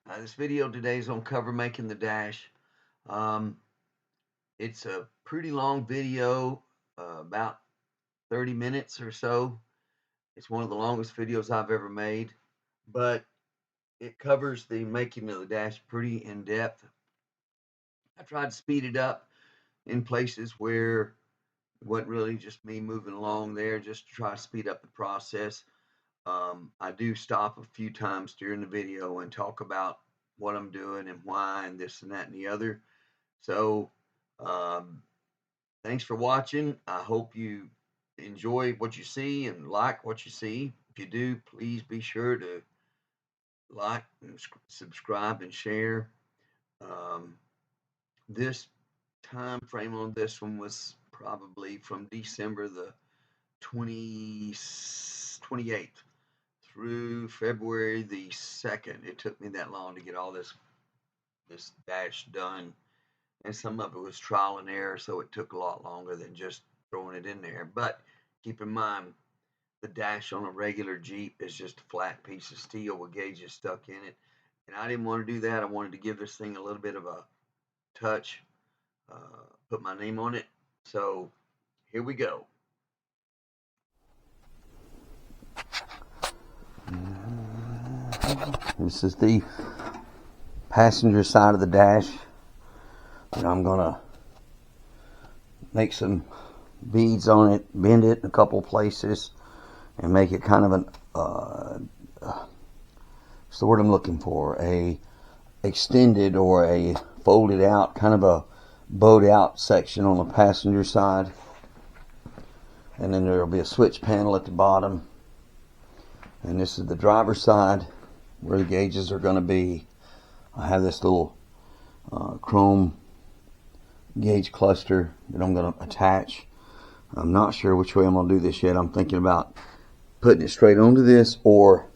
This video today is on cover making the dash. Um, it's a pretty long video, about 30 minutes or so. It's one of the longest videos I've ever made, but it covers the making of the dash pretty in depth. I tried to speed it up in places where it wasn't really just me moving along there, just to try to speed up the process. I do stop a few times during the video and talk about what I'm doing and why and this and that and the other. So, um, thanks for watching. I hope you enjoy what you see and like what you see. If you do, please be sure to like and subscribe and share. Um, this time frame on this one was probably from December the 28th through February the 2nd. It took me that long to get all this dash done, and some of it was trial and error, so it took a lot longer than just throwing it in there. But keep in mind, the dash on a regular Jeep is just a flat piece of steel with gauges stuck in it, and I didn't want to do that. I wanted to give this thing a little bit of a touch, uh, put my name on it. So here we go. This is the passenger side of the dash, and I'm gonna make some beads on it, bend it in a couple places, and make it kind of an what's the word I'm looking for, a extended or a folded out, kind of a bowed out section on the passenger side, and then there'll be a switch panel at the bottom, and this is the driver's side where the gauges are going to be. I have this little chrome gauge cluster that I'm going to attach. I'm not sure which way I'm going to do this yet. I'm thinking about putting it straight onto this or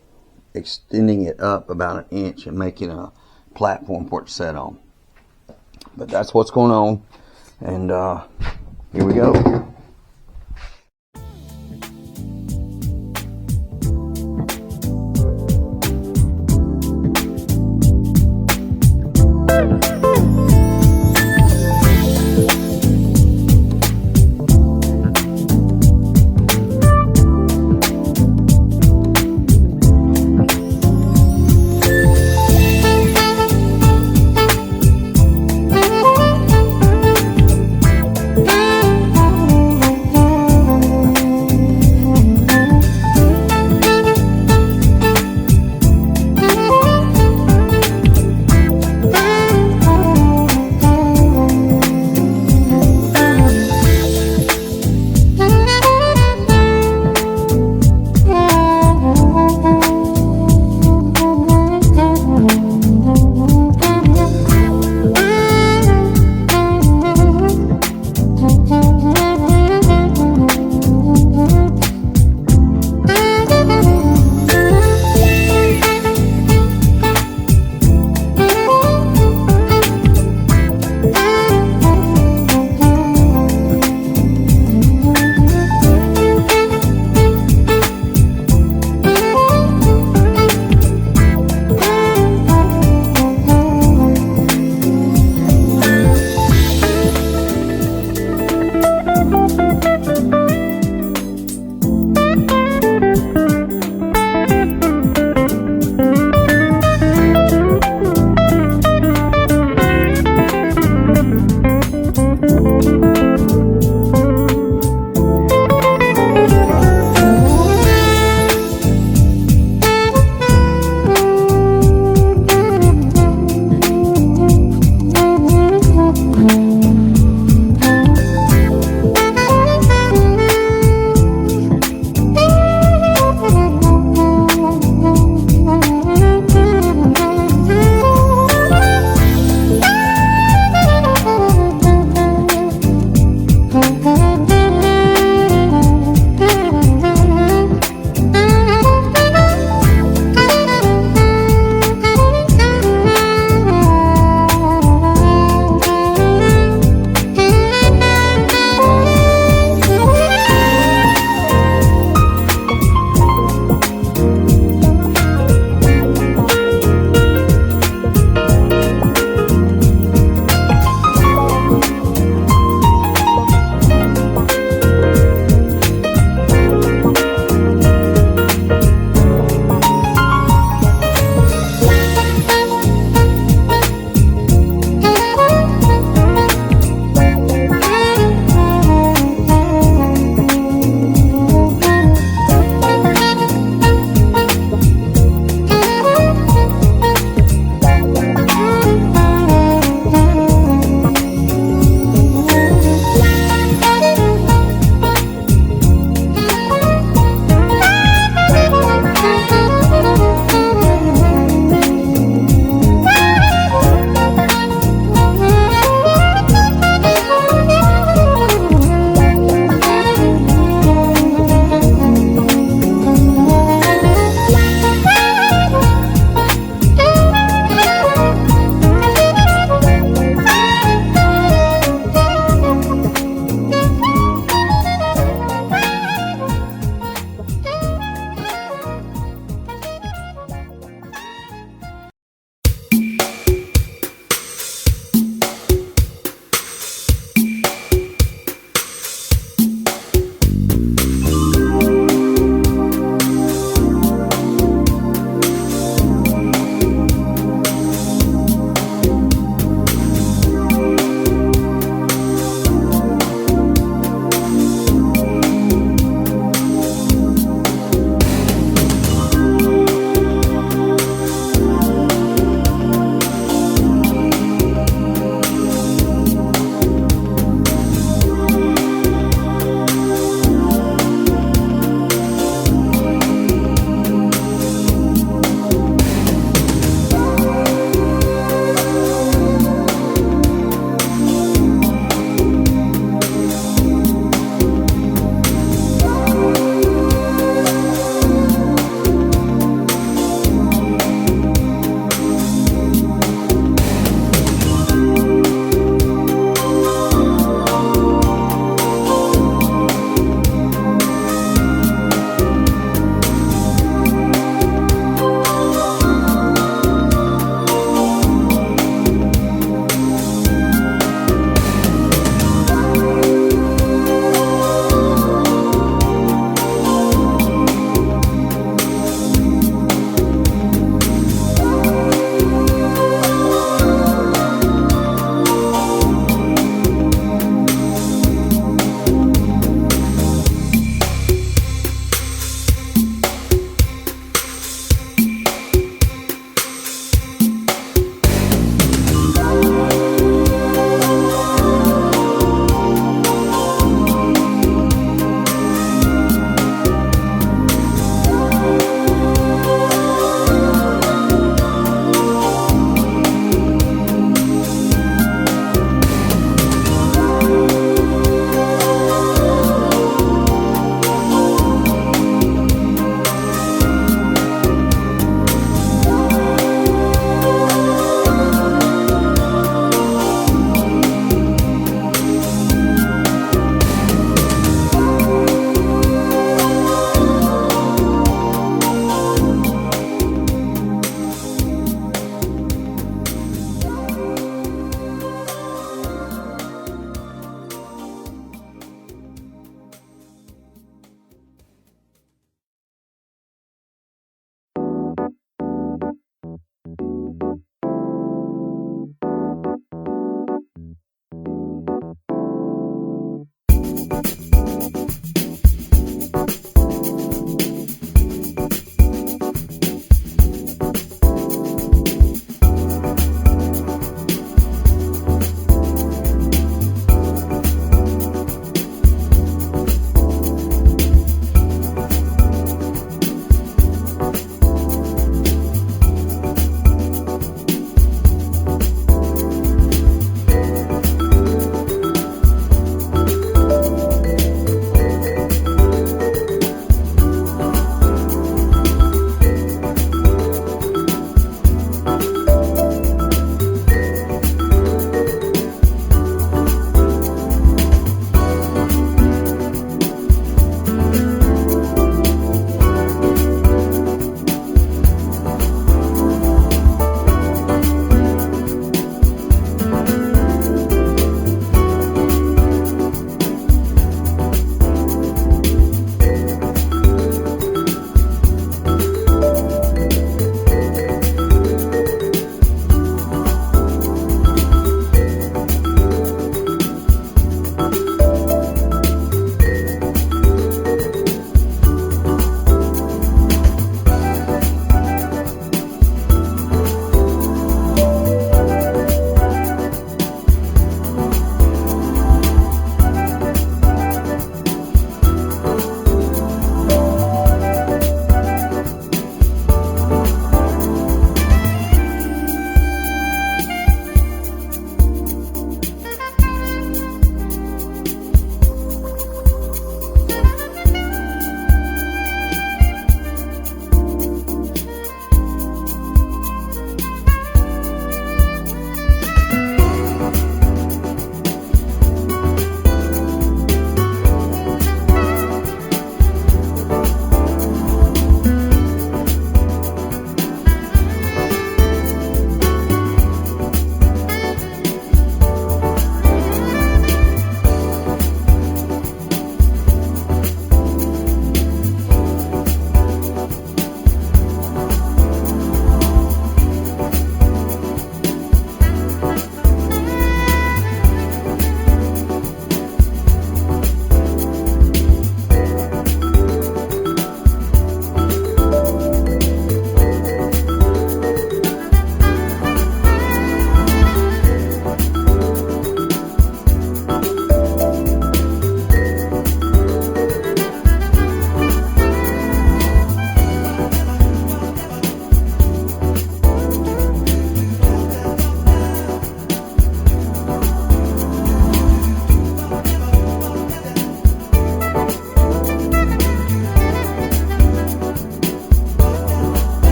extending it up about an inch and making a platform for it to set on. But that's what's going on, and here we go.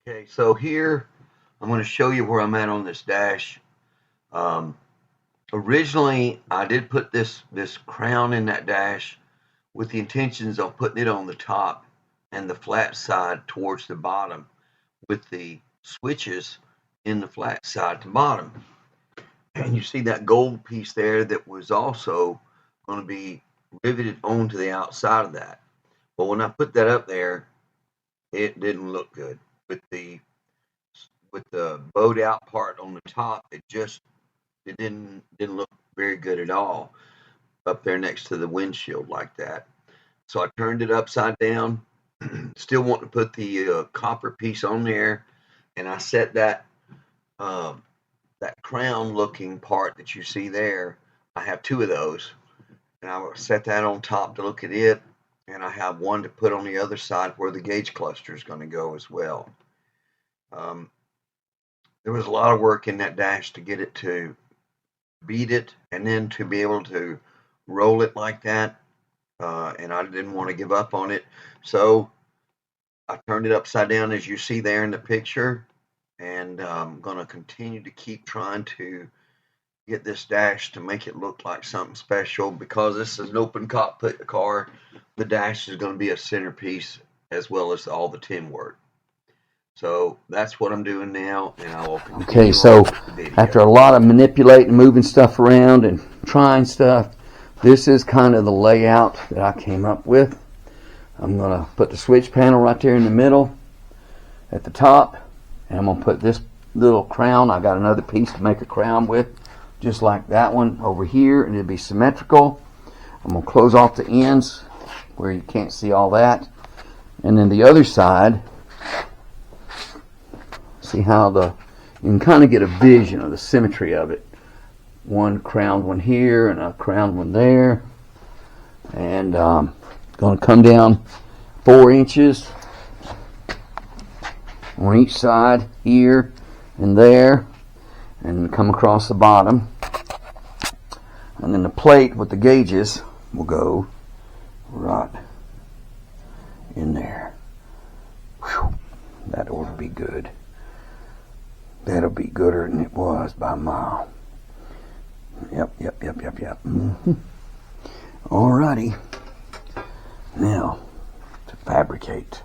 Okay, so here I'm going to show you where I'm at on this dash. Um, Originally, I did put this crown in that dash with the intentions of putting it on the top and the flat side towards the bottom, with the switches in the flat side to bottom. And you see that gold piece there that was also going to be riveted onto the outside of that. But when I put that up there, it didn't look good with the bowed out part on the top. It didn't look very good at all up there next to the windshield like that. So I turned it upside down, still want to put the copper piece on there, and I set that that crown looking part that you see there. I have two of those, and I will set that on top to look at it, and I have one to put on the other side where the gauge cluster is going to go as well. There was a lot of work in that dash to get it to beat it, and then to be able to roll it like that, and I didn't want to give up on it, so I turned it upside down as you see there in the picture, and I'm going to continue to keep trying to get this dash to make it look like something special. Because this is an open cockpit car, the dash is going to be a centerpiece as well as all the tin work. So that's what I'm doing now, and I will continue. Okay, so after a lot of manipulating, moving stuff around and trying stuff, this is kind of the layout that I came up with. I'm going to put the switch panel right there in the middle at the top, and I'm going to put this little crown. I got another piece to make a crown with, just like that one over here, and it'll be symmetrical. I'm going to close off the ends where you can't see all that, and then the other side, see how you can kind of get a vision of the symmetry of it. One crowned one here and a crowned one there, and going to come down 4 inches on each side here and there, and come across the bottom, and then the plate with the gauges will go right in there. Whew, that ought to be good. That'll be gooder than it was by a mile. Yep. Mm-hmm. Alrighty. Now, to fabricate.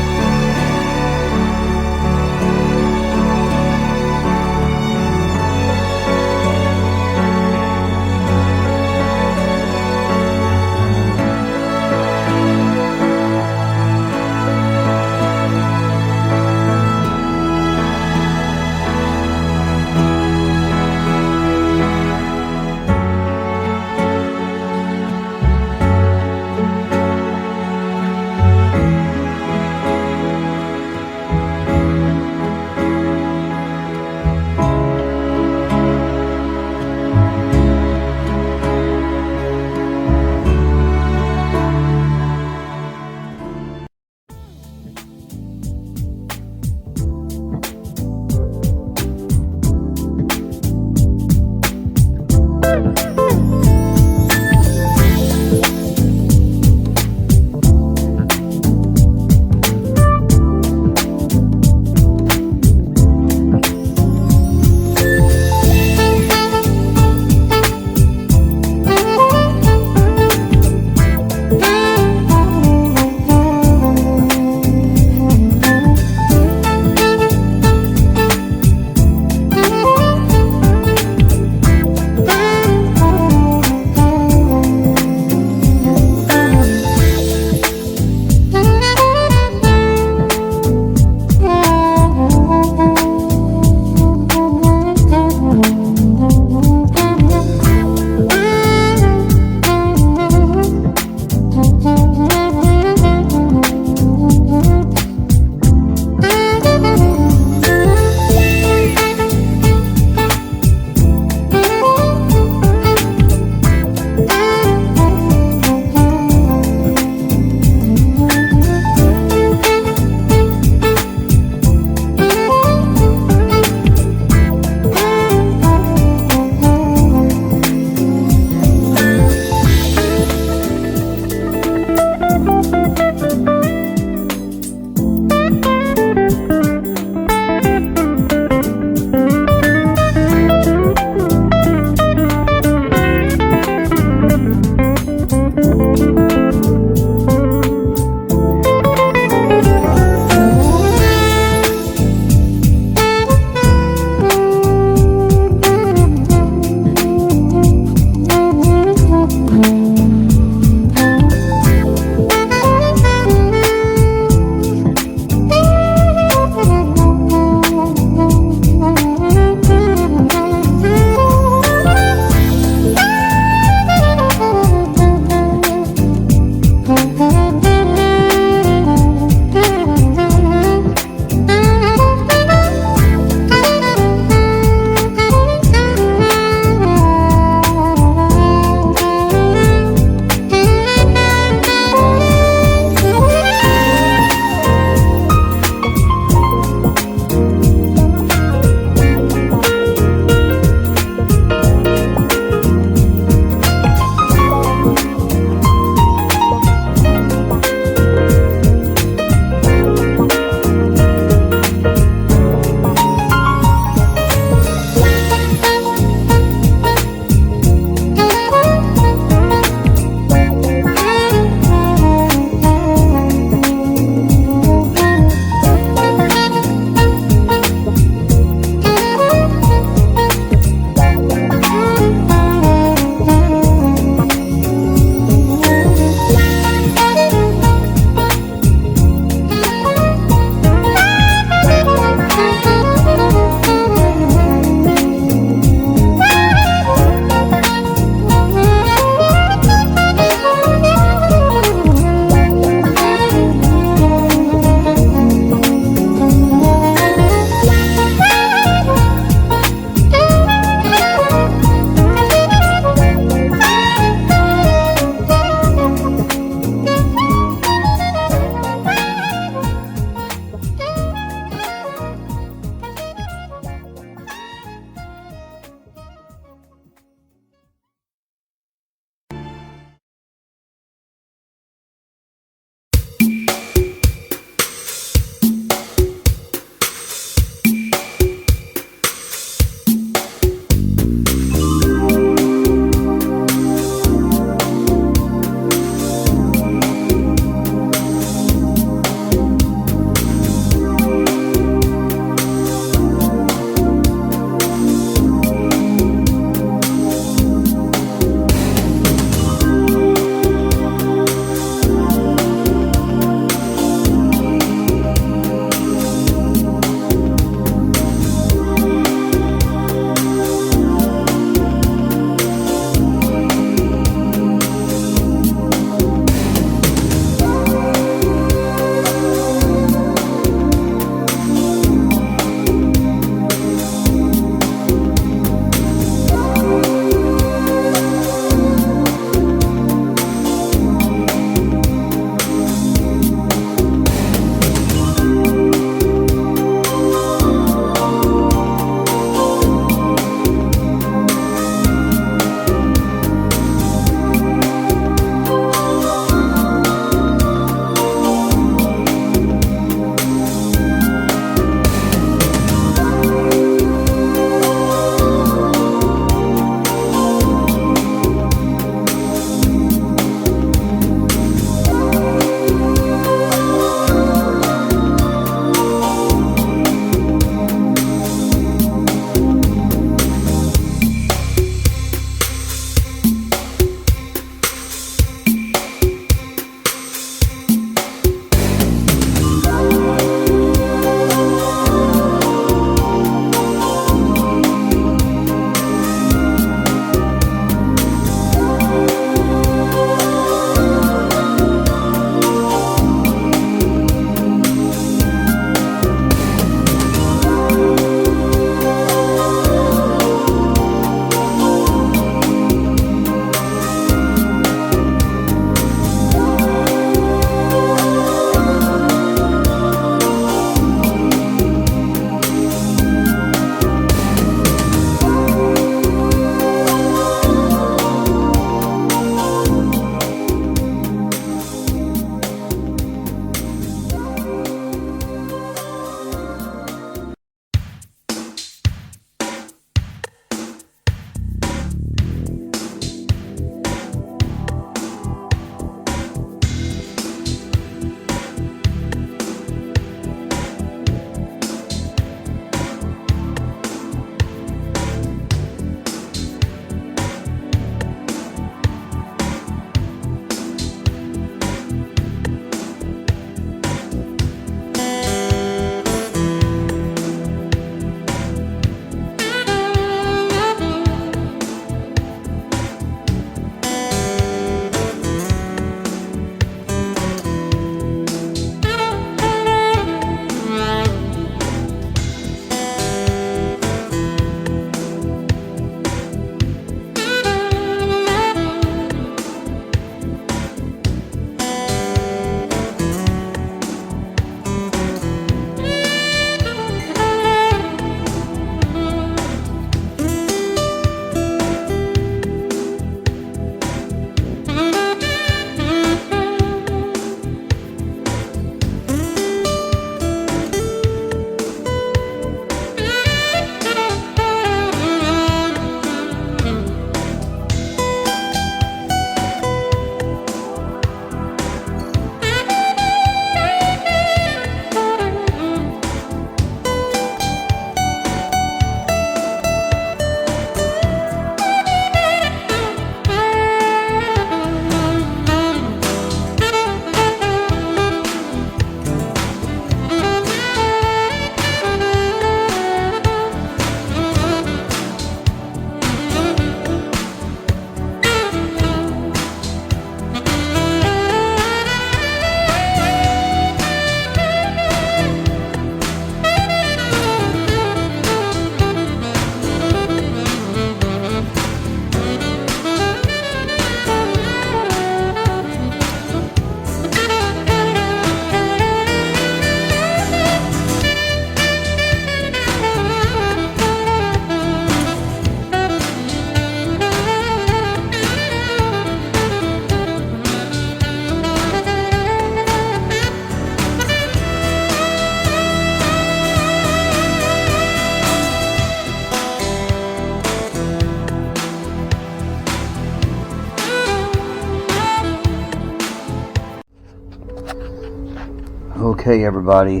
Okay, everybody,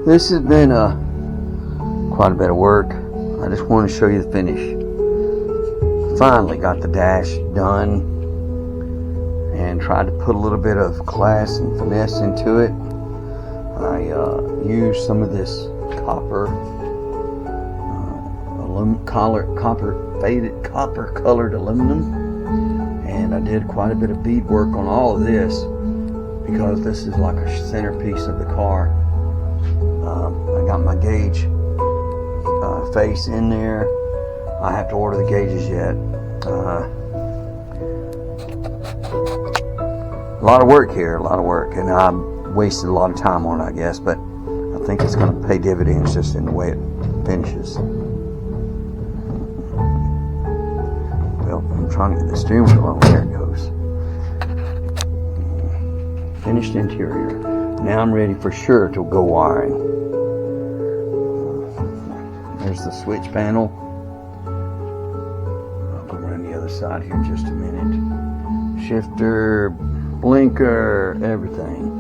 this has been quite a bit of work. I just want to show you the finish. Finally got the dash done and tried to put a little bit of class and finesse into it. I used some of this copper faded copper colored aluminum, and I did quite a bit of bead work on all of this because this is like a centerpiece of the car. I got my gauge face in there. I have to order the gauges yet. A lot of work here, a lot of work, and I wasted a lot of time on it, I guess, but I think it's going to pay dividends just in the way it finishes. Well, I'm trying to get the steering wheel on. There it goes. Finished interior. Now I'm ready for sure to go wiring. There's the switch panel. I'll go around the other side here in just a minute. Shifter, blinker, everything.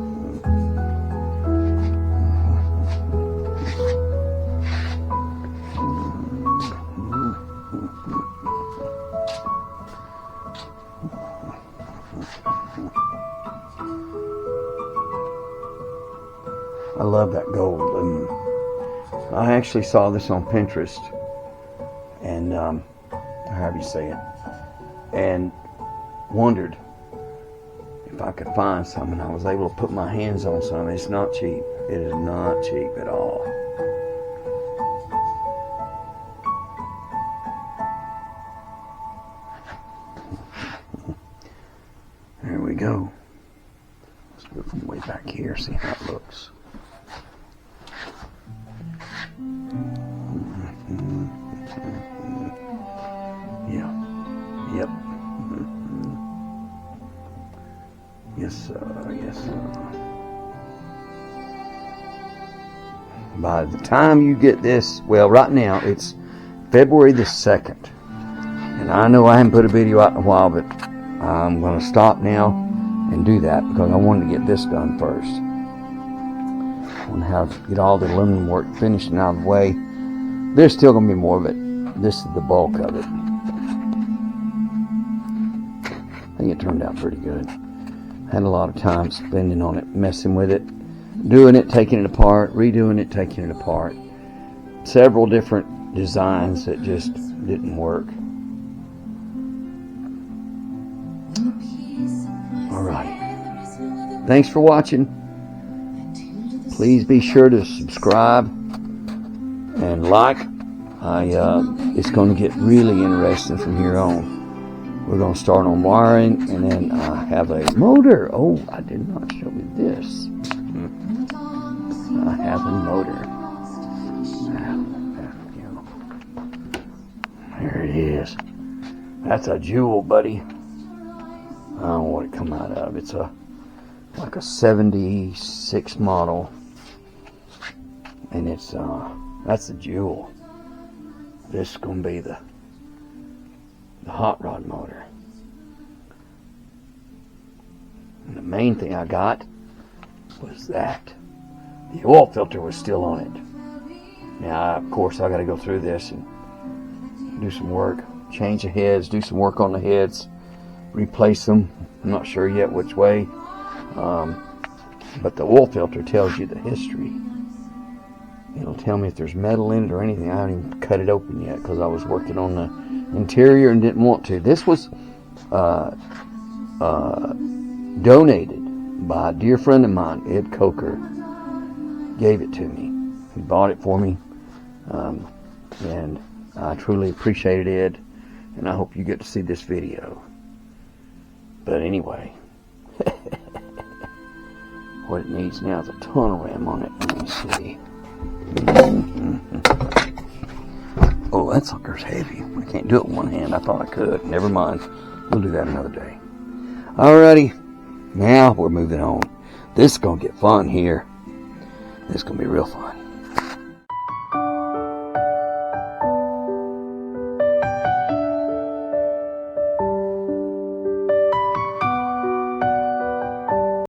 I love that gold. I actually saw this on Pinterest, and however you say it, and wondered if I could find some, and I was able to put my hands on some. It's not cheap. It is not cheap at all. There we go. Let's do it from way back here, see how it looks. Yep. Yes, yes. By the time you get this, well, right now it's February the 2nd, and I know I haven't put a video out in a while, but I'm going to stop now and do that because I wanted to get this done first. I want to get all the aluminum work finished and out of the way. There's still going to be more of it. This is the bulk of it. I think it turned out pretty good. Had a lot of time spending on it, messing with it, doing it, taking it apart, redoing it, taking it apart. Several different designs that just didn't work. Alright. Thanks for watching. Please be sure to subscribe and like. It's going to get really interesting from here on. We're going to start on wiring, and then I have a motor. Oh, I did not show you this. I have a motor. There it is. That's a jewel, buddy. I don't know what it come out of. It's like a 76 model, and it's that's a jewel. This is going to be the hot rod motor. And the main thing I got was that the oil filter was still on it. Now, of course, I got to go through this and do some work, change the heads, do some work on the heads, replace them. I'm not sure yet which way, but the oil filter tells you the history. It'll tell me if there's metal in it or anything. I haven't even cut it open yet because I was working on the interior and didn't want to. This was donated by a dear friend of mine, Ed Coker. Gave it to me. He bought it for me, and I truly appreciated Ed, and I hope you get to see this video. But anyway, what it needs now is a tunnel ram on it. Let me see. Oh, that sucker's heavy. I can't do it with one hand. I thought I could. Never mind. We'll do that another day. Alrighty. Now we're moving on. This is going to get fun here. This is going to be real fun.